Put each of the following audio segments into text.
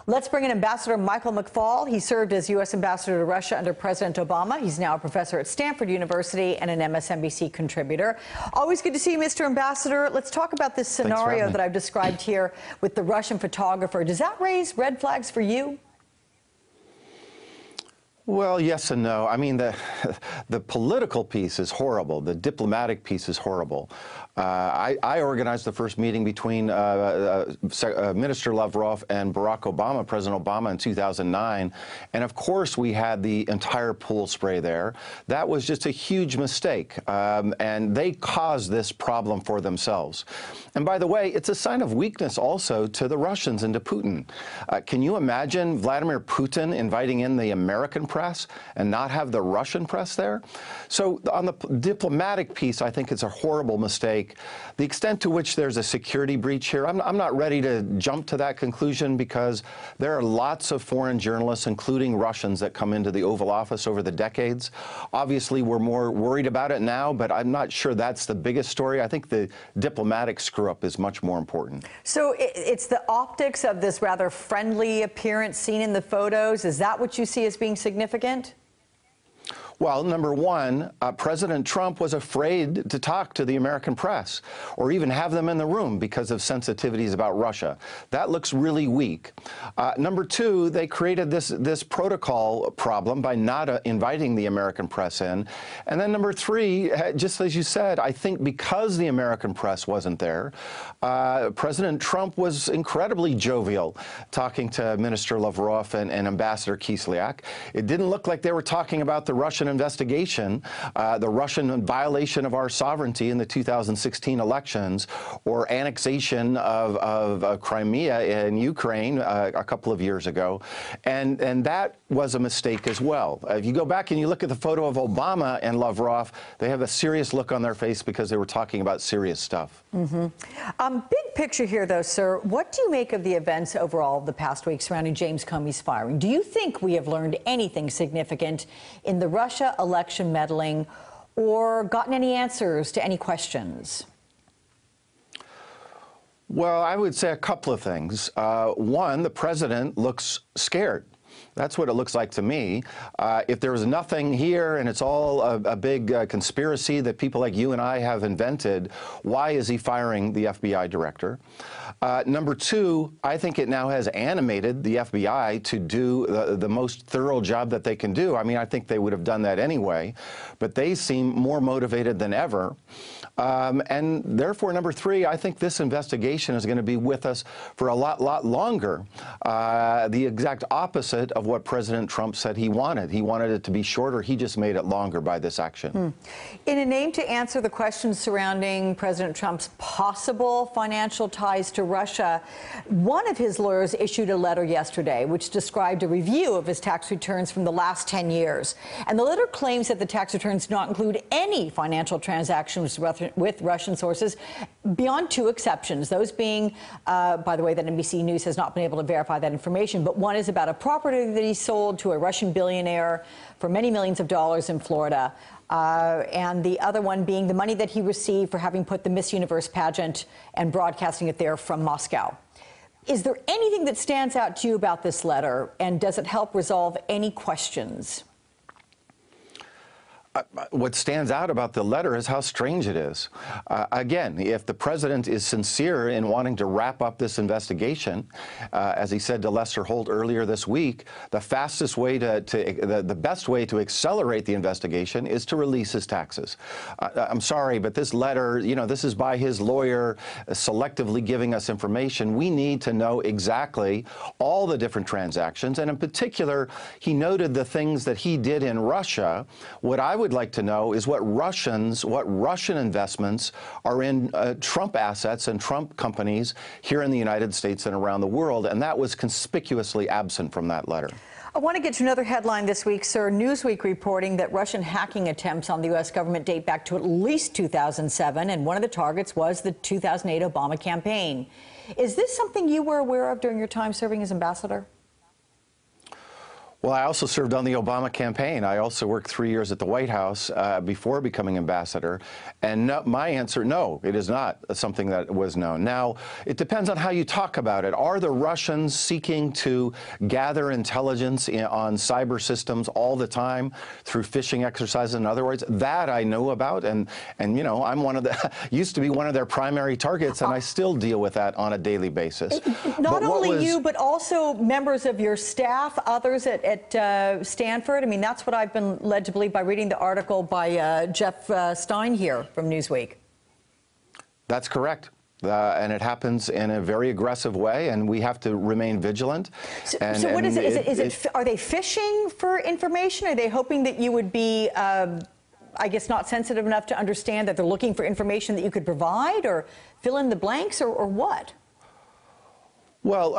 Let's bring in Ambassador Michael McFaul. He served as U.S. Ambassador to Russia under President Obama. He's now a professor at Stanford University and an MSNBC contributor. Always good to see you, Mr. Ambassador. Let's talk about this scenario that I've described here with the Russian photographer. Does that raise red flags for you? Well, yes and no. I mean, the political piece is horrible. The diplomatic piece is horrible. I organized the first meeting between Minister Lavrov and Barack Obama, President Obama, in 2009. And of course, we had the entire pool spray there. That was just a huge mistake. And they caused this problem for themselves. And by the way, it's a sign of weakness also to the Russians and to Putin. Can you imagine Vladimir Putin inviting in the American press and not have the Russian press there? So on the diplomatic piece, I think it's a horrible mistake. The extent to which there's a security breach here, I'm not ready to jump to that conclusion because there are lots of foreign journalists, including Russians, that come into the Oval Office over the decades. Obviously, we're more worried about it now, but I'm not sure that's the biggest story. I think the diplomatic screw-up is much more important. So it's the optics of this rather friendly appearance seen in the photos. Is that what you see as being significant? Well, number one, President Trump was afraid to talk to the American press or even have them in the room because of sensitivities about Russia. That looks really weak. Number two, they created this protocol problem by not inviting the American press in. And then number three, just as you said, I think because the American press wasn't there, President Trump was incredibly jovial talking to Minister Lavrov and Ambassador Kislyak. It didn't look like they were talking about the Russian investigation, the Russian violation of our sovereignty in the 2016 elections, or annexation of Crimea in Ukraine a couple of years ago. And that was a mistake as well. If you go back and you look at the photo of Obama and Lavrov, they have a serious look on their face because they were talking about serious stuff. Big picture here, though, sir. What do you make of the events overall of the past week surrounding James Comey's firing? Do you think we have learned anything significant in the Russia election meddling or gotten any answers to any questions? Well, I would say a couple of things. One, the president looks scared. That's what it looks like to me. If there was nothing here and it's all a big conspiracy that people like you and I have invented, why is he firing the FBI director? Number two, I think it now has animated the FBI to do the most thorough job that they can do. I mean, I think they would have done that anyway, but they seem more motivated than ever. And therefore, number three, I think this investigation is going to be with us for a lot longer. The exact opposite of what President Trump said he wanted. He wanted it to be shorter. He just made it longer by this action. In an aim to answer the questions surrounding President Trump's possible financial ties to Russia, one of his lawyers issued a letter yesterday which described a review of his tax returns from the last 10 years. And the letter claims that the tax returns do not include any financial transactions with Russian sources beyond two exceptions, those being, by the way, that NBC News has not been able to verify that information, but one is about a property that he sold to a Russian billionaire for many millions of dollars in Florida, and the other one being the money that he received for having put the Miss Universe pageant and broadcasting it there from Moscow. Is there anything that stands out to you about this letter, and does it help resolve any questions? What stands out about the letter is how strange it is. Again, if the president is sincere in wanting to wrap up this investigation, as he said to Lester Holt earlier this week, the fastest way the best way to accelerate the investigation is to release his taxes. I'm sorry, but this letter, you know, this is by his lawyer selectively giving us information. We need to know exactly all the different transactions, and in particular, he noted the things that he did in Russia. What I would like to know is what Russian investments are in Trump assets and Trump companies here in the United States and around the world, and that was conspicuously absent from that letter. I want to get to another headline this week, sir. Newsweek reporting that Russian hacking attempts on the U.S. government date back to at least 2007, and one of the targets was the 2008 Obama campaign. Is this something you were aware of during your time serving as ambassador? Well, I also served on the Obama campaign. I also worked 3 years at the White House before becoming ambassador. And no, my answer, no, it is not something that was known. Now, it depends on how you talk about it. Are the Russians seeking to gather intelligence on cyber systems all the time through phishing exercises? In other words, that I know about. And you know, I'm one of the, used to be one of their primary targets, and I still deal with that on a daily basis. Not only you, but also members of your staff, others at Stanford. I mean, that's what I've been led to believe by reading the article by Jeff Stein here from Newsweek. That's correct. And it happens in a very aggressive way, and we have to remain vigilant. So what is it? Are they phishing for information? Are they hoping that you would be, I guess, not sensitive enough to understand that they're looking for information that you could provide, or fill in the blanks, or what? Well,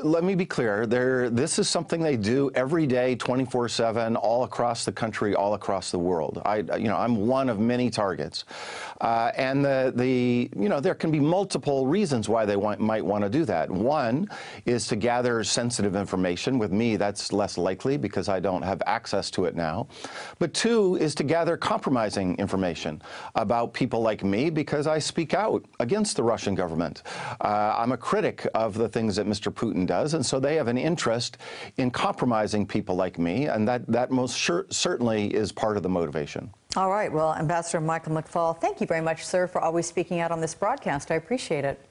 let me be clear. This is something they do every day, 24/7, all across the country, all across the world. I'm one of many targets, and there can be multiple reasons why they might want to do that. One is to gather sensitive information. With me, that's less likely because I don't have access to it now. But two is to gather compromising information about people like me because I speak out against the Russian government. I'm a critic of the things that Mr. Putin does, and so they have an interest in compromising people like me, and that most certainly is part of the motivation. All right. Well, Ambassador Michael McFaul, thank you very much, sir, for always speaking out on this broadcast. I appreciate it.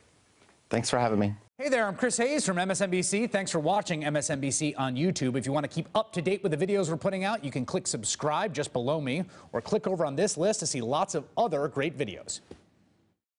Thanks for having me. Hey there, I'm Chris Hayes from MSNBC. Thanks for watching MSNBC on YouTube. If you want to keep up to date with the videos we're putting out, you can click subscribe just below me, or click over on this list to see lots of other great videos.